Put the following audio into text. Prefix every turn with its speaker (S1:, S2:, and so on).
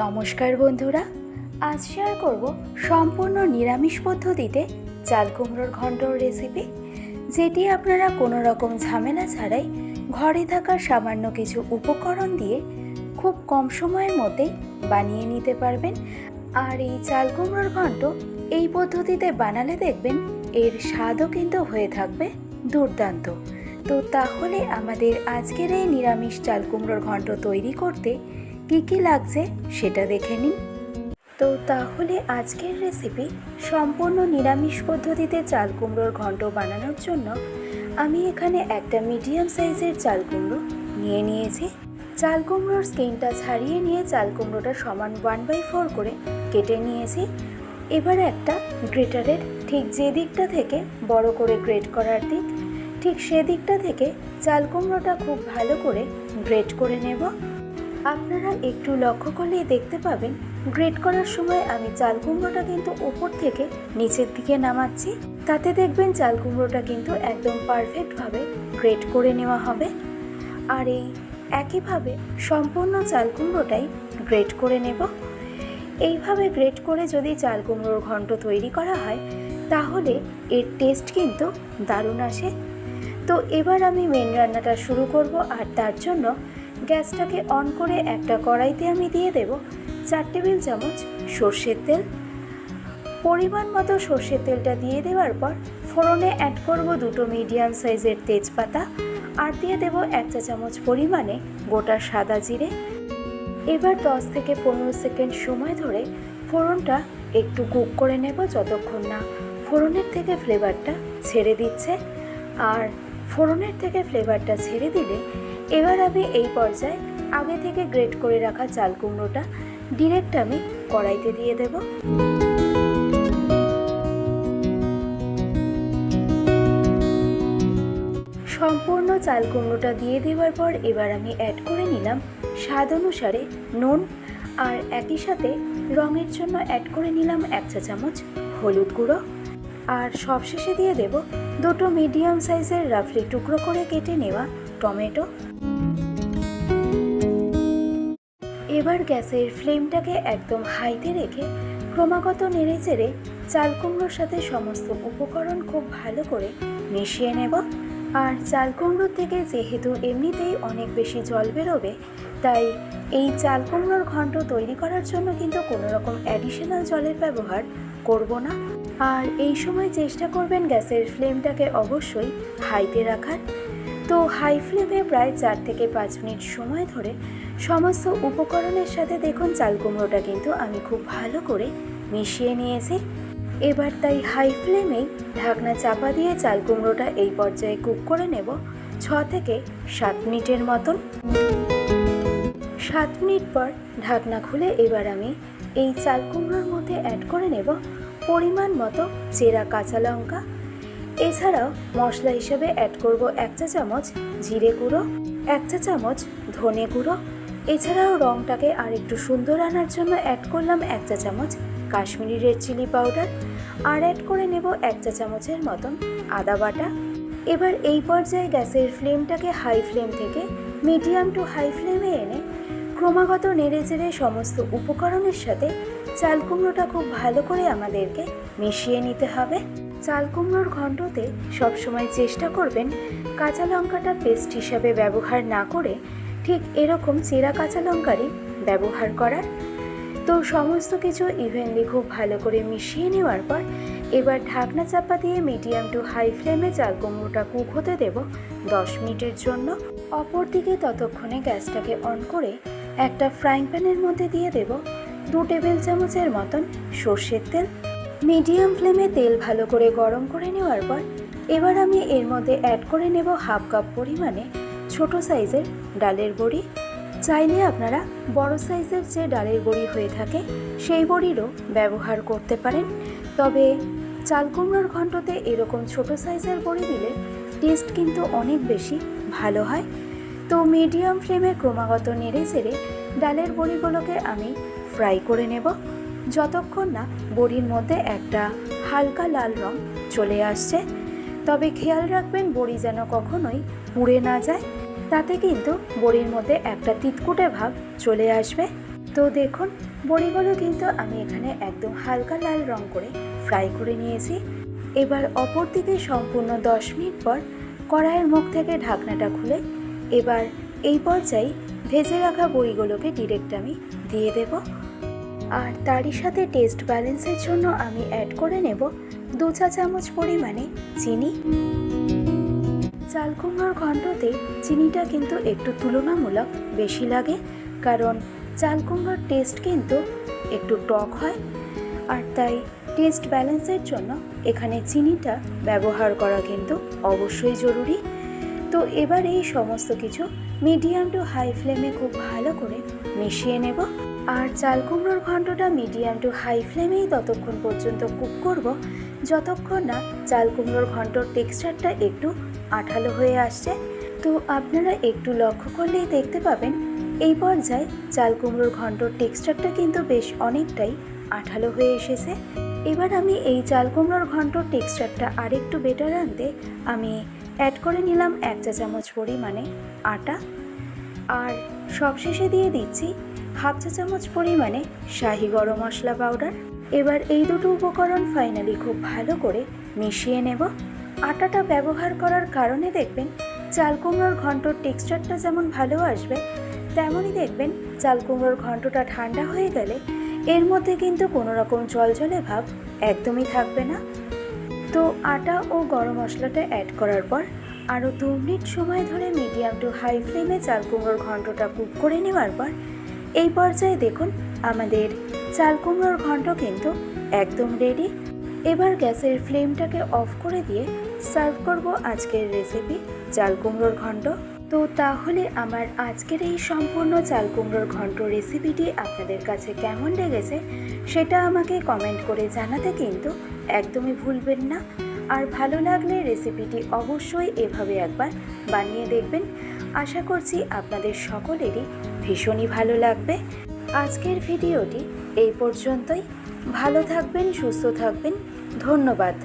S1: নমস্কার বন্ধুরা, আজ শেয়ার করব সম্পূর্ণ নিরামিষ পদ্ধতিতে চাল কুমড়োর ঘন্টর রেসিপি, যেটি আপনারা কোনো রকম ঝামেলা ছাড়াই ঘরে থাকা সামান্য কিছু উপকরণ দিয়ে খুব কম সময়ের মধ্যেই বানিয়ে নিতে পারবেন। আর এই চাল কুমড়োর ঘন্ট এই পদ্ধতিতে বানালে দেখবেন এর স্বাদও কিন্তু হয়ে থাকবে দুর্দান্ত। তো তাহলে আমাদের আজকের এই নিরামিষ চাল কুমড়োর ঘন্ট তৈরি করতে কী কী লাগছে সেটা দেখে নিন। তো তাহলে আজকের রেসিপি সম্পূর্ণ নিরামিষ পদ্ধতিতে চাল কুমড়োর ঘন্ট বানানোর জন্য আমি এখানে একটা মিডিয়াম সাইজের চাল কুমড়ো নিয়ে নিয়েছি। চাল কুমড়োর স্কিনটা ছাড়িয়ে নিয়ে চাল কুমড়োটা সমান 1/4 করে কেটে নিয়েছি। এবার একটা গ্রেটারের ঠিক যে দিকটা থেকে বড় করে গ্রেট করার দিক, ঠিক সেদিকটা থেকে চাল কুমড়োটা খুব ভালো করে গ্রেট করে নেব। আপনারা একটু লক্ষ্য করলেই দেখতে পাবেন গ্রেট করার সময় আমি চাল কুমড়োটা কিন্তু উপর থেকে নিচের দিকে নামাচ্ছি, তাতে দেখবেন চাল কুমড়োটা কিন্তু একদম পারফেক্টভাবে গ্রেট করে নেওয়া হবে। আর এই একইভাবে সম্পূর্ণ চাল কুমড়োটাই গ্রেট করে নেব। এইভাবে গ্রেট করে যদি চাল কুমড়োর ঘন্ট তৈরি করা হয় তাহলে এর টেস্ট কিন্তু দারুণ আসে। তো এবার আমি মেন রান্নাটা শুরু করব, আর তার জন্য গ্যাসটাকে অন করে একটা কড়াইতে আমি দিয়ে দেব 4 টেবিল চামচ সর্ষের তেল। পরিমাণ মতো সর্ষের তেলটা দিয়ে দেওয়ার পর ফোড়নে অ্যাড করব 2টো মিডিয়াম সাইজের তেজপাতা, আর দিয়ে দেব 1 চা চামচ পরিমাণে গোটা সাদা জিরে। এবার 10 থেকে 15 সেকেন্ড সময় ধরে ফোড়নটা একটু কুক করে নেব, যতক্ষণ না ফোড়নের থেকে ফ্লেভারটা ছেড়ে দিচ্ছে। আর ফোড়নের থেকে ফ্লেভারটা ছেড়ে দিলে এবার আমি এই পর্যায়ে আগে থেকে গ্রেট করে রাখা চাল কুমড়োটা ডিরেক্ট আমি কড়াইতে দিয়ে দেব। সম্পূর্ণ চাল কুমড়োটা দিয়ে দেওয়ার পর এবার আমি অ্যাড করে নিলাম স্বাদ অনুসারে নুন, আর একই সাথে রঙের জন্য অ্যাড করে নিলাম 1 চা চামচ হলুদ গুঁড়ো, আর সবশেষে দিয়ে দেব 2টো মিডিয়াম সাইজের রাফলি টুকরো করে কেটে নেওয়া টমেটো। এবার গ্যাসের ফ্লেমটাকে একদম হাইতে রেখে ক্রমাগত নেড়ে চেড়ে চাল কুমড়োর সাথে সমস্ত উপকরণ খুব ভালো করে মিশিয়ে নেব। আর চাল কুমড়োর থেকে যেহেতু এমনিতেই অনেক বেশি জল বেরোবে, তাই এই চাল কুমড়োর ঘন্ট তৈরি করার জন্য কিন্তু কোনো রকম অ্যাডিশনাল জলের ব্যবহার করব না। আর এই সময় চেষ্টা করবেন গ্যাসের ফ্লেমটাকে অবশ্যই হাইতে রাখার। তো হাই ফ্লেমে প্রায় 4 থেকে 5 মিনিট সময় ধরে সমস্ত উপকরণের সাথে দেখুন চাল কুমড়োটা কিন্তু আমি খুব ভালো করে মিশিয়ে নিয়েছি। এবার তাই হাই ফ্লেমেই ঢাকনা চাপা দিয়ে চাল কুমড়োটা এই পর্যায়ে কুক করে নেব 6 থেকে 7 মিনিটের মতন। 7 মিনিট পর ঢাকনা খুলে এবার আমি এই চাল কুমড়োর মধ্যে অ্যাড করে নেব পরিমাণ মতো চেরা কাঁচা লঙ্কা। এছাড়াও মশলা হিসেবে অ্যাড করব 1 চা চামচ জিরে গুঁড়ো, 1 চা চামচ ধনে গুঁড়ো। এছাড়াও রঙটাকে আর একটু সুন্দর আনার জন্য অ্যাড করলাম 1 চা চামচ কাশ্মীরি রেড চিলি পাউডার, আর অ্যাড করে নেব 1 চা চামচের মতন আদা বাটা। এবার এই পর্যায়ে গ্যাসের ফ্লেমটাকে হাই ফ্লেম থেকে মিডিয়াম টু হাই ফ্লেমে এনে ক্রমাগত নেড়ে চেড়ে সমস্ত উপকরণের সাথে চাল কুমড়োটা খুব ভালো করে আমাদেরকে মিশিয়ে নিতে হবে। চাল কুমড়োর ঘন্টতে সবসময় চেষ্টা করবেন কাঁচা লঙ্কাটা পেস্ট হিসাবে ব্যবহার না করে ঠিক এরকম চেরা কাঁচা লঙ্কারই ব্যবহার করার। তো সমস্ত কিছু ইভেনলি খুব ভালো করে মিশিয়ে নেওয়ার পর এবার ঢাকনা চাপা দিয়ে মিডিয়াম টু হাই ফ্লেমে চাল কুমড়োটা কুক হতে দেব 10 মিনিটের জন্য। অপরদিকে ততক্ষণে গ্যাসটাকে অন করে একটা ফ্রাইং প্যানের মধ্যে দিয়ে দেব 2 টেবিল চামচের মতন সর্ষের তেল। মিডিয়াম ফ্লেমে তেল ভালো করে গরম করে নেওয়ার পর এবার আমি এর মধ্যে অ্যাড করে নেব 1/2 কাপ পরিমাণে ছোট সাইজের ডালের বড়ি। চাইলে আপনারা বড় সাইজের যে ডালের বড়ি হয়ে থাকে সেই বড়িরও ব্যবহার করতে পারেন, তবে চাল কুমড়োর ঘন্টতে এরকম ছোট সাইজের বড়ি দিলে টেস্ট কিন্তু অনেক বেশি ভালো হয়। তো মিডিয়াম ফ্লেমে ক্রমাগত নেড়ে চেড়ে ডালের বড়িগুলোকে আমি ফ্রাই করে নেব, যতক্ষণ না বড়ির মধ্যে একটা হালকা লাল রং চলে আসছে। তবে খেয়াল রাখবেন বড়ি যেন কখনোই পুড়ে না যায়, তাতে কিন্তু বড়ির মধ্যে একটা তিতকুটে ভাব চলে আসবে। তো দেখুন বড়িগুলো কিন্তু আমি এখানে একদম হালকা লাল রং করে ফ্রাই করে নিয়েছি। এবার অপর দিকে সম্পূর্ণ 10 মিনিট পর কড়াইয়ের মুখ থেকে ঢাকনাটা খুলে এবার এই পর্যায়ে ভেজে রাখা বড়িগুলোকে ডিরেক্ট আমি দিয়ে দেব। আর তারই সাথে টেস্ট ব্যালেন্সের জন্য আমি অ্যাড করে নেব 2 চা চামচ পরিমাণে চিনি। চাল কুমড়োর ঘন্টতে চিনিটা কিন্তু একটু তুলনামূলক বেশি লাগে, কারণ চাল কুমড়োর টেস্ট কিন্তু একটু টক হয়, আর তাই টেস্ট ব্যালেন্সের জন্য এখানে চিনিটা ব্যবহার করা কিন্তু অবশ্যই জরুরি। তো এবার এই সমস্ত কিছু মিডিয়াম টু হাই ফ্লেমে খুব ভালো করে মিশিয়ে নেব। আর চাল কুমড়োর ঘন্টটা মিডিয়াম টু হাই ফ্লেমেই ততক্ষণ পর্যন্ত কুক করব যতক্ষণ না চাল কুমড়োর ঘন্টর টেক্সচারটা একটু আঠালো হয়ে আসছে। তো আপনারা একটু লক্ষ্য করলেই দেখতে পাবেন এই পর্যায়ে চাল কুমড়োর ঘন্টর টেক্সচারটা কিন্তু বেশ অনেকটাই আঠালো হয়ে এসেছে। এবার আমি এই চাল কুমড়োর ঘন্টর টেক্সচারটা আরেকটু বেটার আনতে আমি অ্যাড করে নিলাম 1 চা চামচ পরিমাণে আটা, আর সবশেষে দিয়ে দিচ্ছি 1/2 চা চামচ পরিমাণে শাহি গরম মশলা পাউডার। এবার এই দুটো উপকরণ ফাইনালি খুব ভালো করে মিশিয়ে নেব। আটাটা ব্যবহার করার কারণে দেখবেন চাল কুমড়োর ঘন্টর টেক্সচারটা যেমন ভালো আসবে, তেমনই দেখবেন চাল কুমড়োর ঘন্টটা ঠান্ডা হয়ে গেলে এর মধ্যে কিন্তু কোনো রকম জলজলে ভাব একদমই থাকবে না। তো আটা ও গরম মশলাটা অ্যাড করার পর আরও 2 মিনিট সময় ধরে মিডিয়াম টু হাই ফ্লেমে চাল কুমড়োর ঘন্টটা কুক করে নেওয়ার পর এই পর্যায়ে দেখুন আমাদের চাল কুমড়োর ঘন্ট কিন্তু একদম রেডি। এবার গ্যাসের ফ্লেমটাকে অফ করে দিয়ে সার্ভ করব আজকের রেসিপি চাল কুমড়োর ঘন্ট। তো তাহলে আমার আজকের এই সম্পূর্ণ চাল কুমড়োর ঘন্ট রেসিপিটি আপনাদের কাছে কেমন লেগেছে সেটা আমাকে কমেন্ট করে জানাতে কিন্তু একদমই ভুলবেন না। আর ভালো লাগলে রেসিপিটি অবশ্যই এভাবে একবার বানিয়ে দেখবেন। আশা করছি আপনাদের সকলেরই ভীষণই ভালো লাগবে। আজকের ভিডিওটি এই পর্যন্তই। ভালো থাকবেন, সুস্থ থাকবেন, ধন্যবাদ।